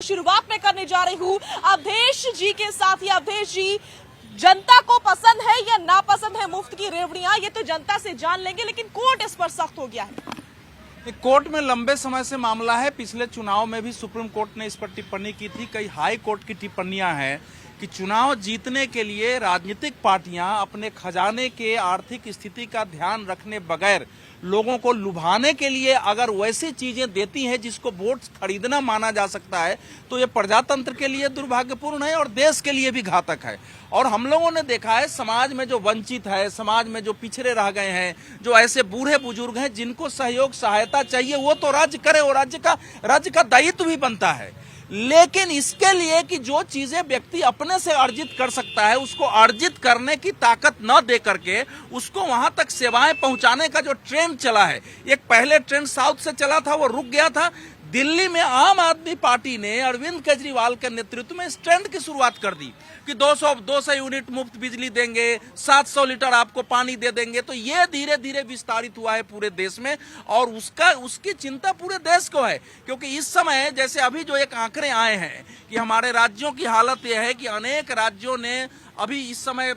शुरुआत में करने जा रही हूँ अवधेश जी के साथ। ही अवधेश जी, जनता को पसंद है या नापसंद है मुफ्त की रेवड़ियां, ये तो जनता से जान लेंगे, लेकिन कोर्ट इस पर सख्त हो गया है। कोर्ट में लंबे समय से मामला है। पिछले चुनाव में भी सुप्रीम कोर्ट ने इस पर टिप्पणी की थी। कई हाई कोर्ट की टिप्पणियां हैं कि चुनाव जीतने के लिए राजनीतिक पार्टियां अपने खजाने के आर्थिक स्थिति का ध्यान रखने बगैर लोगों को लुभाने के लिए अगर वैसी चीजें देती हैं जिसको वोट खरीदना माना जा सकता है, तो ये प्रजातंत्र के लिए दुर्भाग्यपूर्ण है और देश के लिए भी घातक है। और हम लोगों ने देखा है समाज में जो वंचित है, समाज में जो पिछड़े रह गए हैं, जो ऐसे बूढ़े बुजुर्ग हैं जिनको सहयोग सहायता चाहिए, वो तो राज्य करे और राज्य का दायित्व भी बनता है। लेकिन इसके लिए कि जो चीजें व्यक्ति अपने से अर्जित कर सकता है, उसको अर्जित करने की ताकत न दे करके उसको वहां तक सेवाएं पहुंचाने का जो ट्रेंड चला है, एक पहले ट्रेंड साउथ से चला था, वो रुक गया था। दिल्ली में आम आदमी पार्टी ने अरविंद केजरीवाल के नेतृत्व में इस ट्रेंड की शुरुआत कर दी कि 200 यूनिट मुफ्त बिजली देंगे, 700 लीटर आपको पानी दे देंगे। तो ये धीरे धीरे विस्तारित हुआ है पूरे देश में और उसकी चिंता पूरे देश को है। क्योंकि इस समय जैसे अभी जो एक आंकड़े आए हैं कि हमारे राज्यों की हालत यह है कि अनेक राज्यों ने अभी इस समय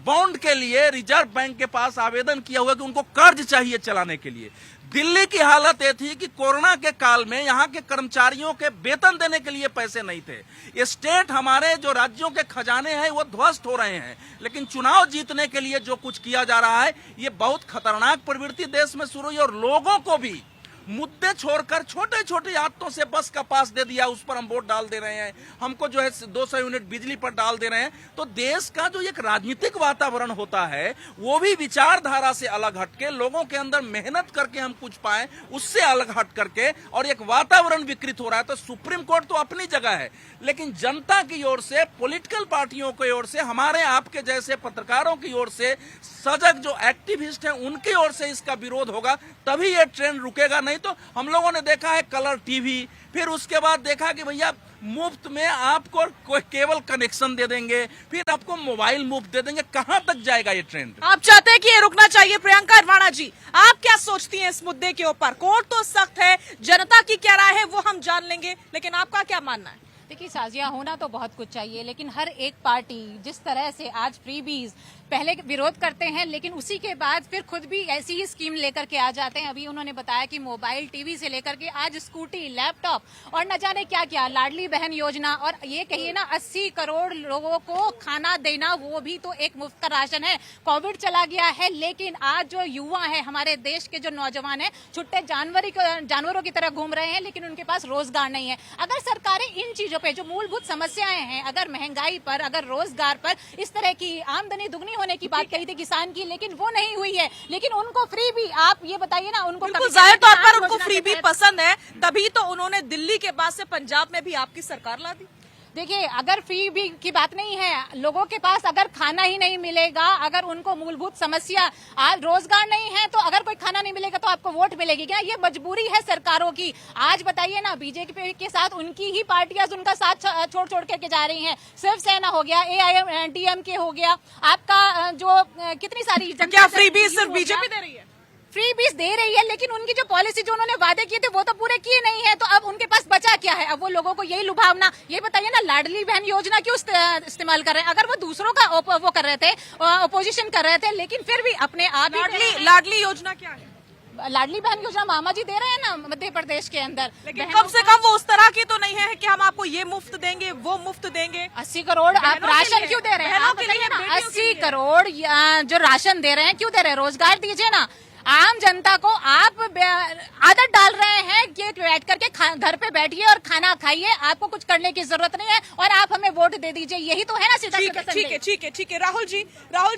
बॉन्ड के लिए रिजर्व बैंक के पास आवेदन किया हुआ कि उनको कर्ज चाहिए चलाने के लिए। दिल्ली की हालत ये थी कि कोरोना के काल में यहाँ के कर्मचारियों के वेतन देने के लिए पैसे नहीं थे। ये स्टेट, हमारे जो राज्यों के खजाने हैं वो ध्वस्त हो रहे हैं। लेकिन चुनाव जीतने के लिए जो कुछ किया जा रहा है, ये बहुत खतरनाक प्रवृत्ति देश में शुरू हुई और लोगों को भी मुद्दे छोड़कर छोटे छोटे आदतों से बस का पास दे दिया, उस पर हम वोट डाल दे रहे हैं, हमको जो है 200 यूनिट बिजली पर डाल दे रहे हैं। तो देश का जो एक राजनीतिक वातावरण होता है वो भी विचारधारा से अलग हटके, लोगों के अंदर मेहनत करके हम कुछ पाए उससे अलग हट करके और एक वातावरण विकृत हो रहा है। तो सुप्रीम कोर्ट तो अपनी जगह है, लेकिन जनता की ओर से, पॉलिटिकल पार्टियों की ओर से, हमारे आपके जैसे पत्रकारों की ओर से, सजग जो एक्टिविस्ट हैं उनकी ओर से इसका विरोध होगा, तभी ये ट्रेंड रुकेगा। नहीं तो हम लोगों ने देखा है कलर टीवी, फिर उसके बाद देखा कि भैया मुफ्त में आपको कोई केबल कनेक्शन दे देंगे, फिर आपको मोबाइल मुफ्त दे देंगे। कहां तक जाएगा ये ट्रेंड? आप चाहते हैं कि ये रुकना चाहिए। प्रियंका अडवाणी जी, आप क्या सोचती हैं इस मुद्दे के ऊपर? कोर्ट तो सख्त है, जनता की क्या राय है वो हम जान लेंगे, लेकिन आपका क्या मानना है? देखिए, साजिया, होना तो बहुत कुछ चाहिए, लेकिन हर एक पार्टी जिस तरह से आज फ्रीबीज पहले विरोध करते हैं, लेकिन उसी के बाद फिर खुद भी ऐसी ही स्कीम लेकर के आ जाते हैं। अभी उन्होंने बताया कि मोबाइल टीवी से लेकर के आज स्कूटी, लैपटॉप और न जाने क्या क्या, लाडली बहन योजना, और ये कहिए ना 80 करोड़ लोगों को खाना देना, वो भी तो एक मुफ्त का राशन है। कोविड चला गया है, लेकिन आज जो युवा है, हमारे देश के जो नौजवान है, छुट्टे जानवरों की तरह घूम रहे हैं, लेकिन उनके पास रोजगार नहीं है। अगर सरकारें इन चीजों पे, जो मूलभूत समस्याएं हैं, अगर महंगाई पर, अगर रोजगार पर, इस तरह की आमदनी दुगनी होने की बात कही थी किसान की, लेकिन वो नहीं हुई है। लेकिन उनको फ्री भी, आप ये बताइए ना, उनको जाहिर तौर पर उनको फ्री भी पसंद है, तभी तो उन्होंने दिल्ली के बाद से पंजाब में भी आपकी सरकार ला दी। देखिए, अगर फ्री भी की बात नहीं है, लोगों के पास अगर खाना ही नहीं मिलेगा, अगर उनको मूलभूत समस्या, आज रोजगार नहीं है, तो अगर कोई खाना नहीं मिलेगा तो आपको वोट मिलेगी क्या? ये मजबूरी है सरकारों की। आज बताइए ना, बीजेपी के साथ उनकी ही पार्टियां उनका साथ छोड़ करके जा रही हैं। शिवसेना हो गया, AIMDMK हो गया, आपका जो कितनी सारी, क्या फ्री भी सिर्फ बीजेपी दे रही है? फ्री बीज दे रही है, लेकिन उनकी जो पॉलिसी, जो उन्होंने वादे किए थे, वो तो पूरे किए नहीं है। तो अब उनके पास बचा क्या है? अब वो लोगों को यही लुभावना, ये बताइए ना, लाडली बहन योजना क्यों इस्तेमाल कर रहे हैं? अगर वो दूसरों का वो कर रहे थे, अपोजिशन कर रहे थे, लेकिन फिर भी अपने आप लाडली योजना क्या है? लाडली बहन योजना मामा जी दे रहे हैं ना मध्य प्रदेश के अंदर, लेकिन कम से कम वो उस तरह की तो नहीं है कि हम आपको ये मुफ्त देंगे, वो मुफ्त देंगे। 80 करोड़ आप राशन क्यों दे रहे हैं? 80 करोड़ जो राशन दे रहे हैं, क्यों दे रहे हैं? रोजगार दीजिए ना। आम जनता को आप आदत डाल रहे हैं कि बैठ करके घर पे बैठिए और खाना खाइए, आपको कुछ करने की जरूरत नहीं है और आप हमें वोट दे दीजिए, यही तो है ना सीधा। ठीक है। राहुल जी,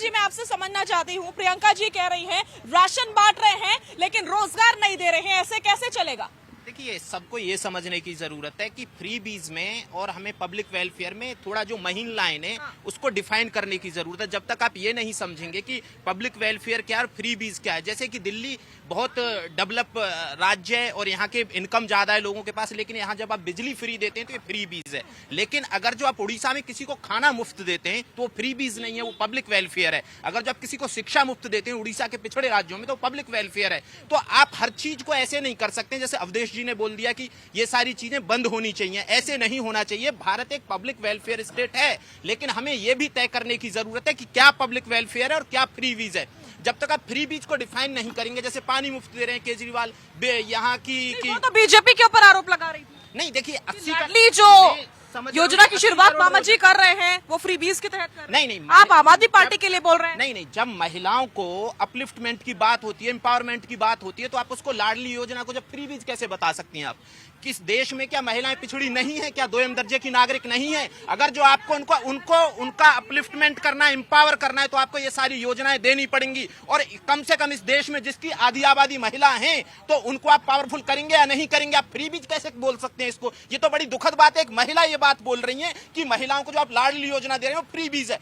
मैं आपसे समझना चाहती हूँ, प्रियंका जी कह रही हैं राशन बांट रहे हैं लेकिन रोजगार नहीं दे रहे हैं, ऐसे कैसे चलेगा? देखिए, सबको ये समझने की जरूरत है कि फ्री बीज में और हमें पब्लिक वेलफेयर में थोड़ा जो महीन लाइन है उसको डिफाइन करने की जरूरत है। जब तक आप ये नहीं समझेंगे कि पब्लिक वेलफेयर क्या और फ्री बीज क्या है, जैसे कि दिल्ली बहुत डेवलप राज्य है और यहाँ के इनकम ज्यादा है लोगों के पास, लेकिन यहाँ जब आप बिजली फ्री देते हैं तो ये फ्री बीज है। लेकिन अगर जो आप उड़ीसा में किसी को खाना मुफ्त देते हैं तो वो फ्री बीज नहीं है, वो पब्लिक वेलफेयर है। अगर जो आप किसी को शिक्षा मुफ्त देते हैं उड़ीसा के पिछड़े राज्यों में, तो पब्लिक वेलफेयर है। तो आप हर चीज को ऐसे नहीं कर सकते जैसे अवधेश अखिलेश जी ने बोल दिया कि ये सारी चीजें बंद होनी चाहिए। ऐसे नहीं होना चाहिए। भारत एक पब्लिक वेलफेयर स्टेट है, लेकिन हमें यह भी तय करने की जरूरत है कि क्या पब्लिक वेलफेयर है और क्या फ्रीबीज है। जब तक आप फ्रीबीज को डिफाइन नहीं करेंगे, जैसे पानी मुफ्त दे रहे हैं केजरीवाल, यहाँ की वो तो बीजेपी के ऊपर आरोप लगा रही थी। नहीं, देखिए 80 लाडली जो योजना की शुरुआत मामा जी कर रहे हैं वो फ्रीबीज के तहत कर रहे हैं। नहीं, आप आम आदमी पार्टी के लिए बोल रहे हैं। नहीं, जब महिलाओं को अपलिफ्टमेंट की बात होती है, एम्पावरमेंट की बात होती है, तो आप उसको लाडली योजना को जब फ्रीबीज कैसे बता सकती हैं आप? किस देश में क्या महिलाएं पिछड़ी नहीं है? क्या 2 दर्जे की नागरिक नहीं है? अगर जो आपको उनका अपलिफ्टमेंट करना, एम्पावर करना है, तो आपको ये सारी योजनाएं देनी पड़ेंगी। और कम से कम इस देश में जिसकी आधी आबादी महिला है, तो उनको आप पावरफुल करेंगे या नहीं करेंगे? आप फ्रीबीज कैसे बोल सकते हैं इसको? ये तो बड़ी दुखद बात है। एक महिला ये बात बोल रही है कि महिलाओं को जो आप लाडली योजना दे रहे हो फ्रीबीज है।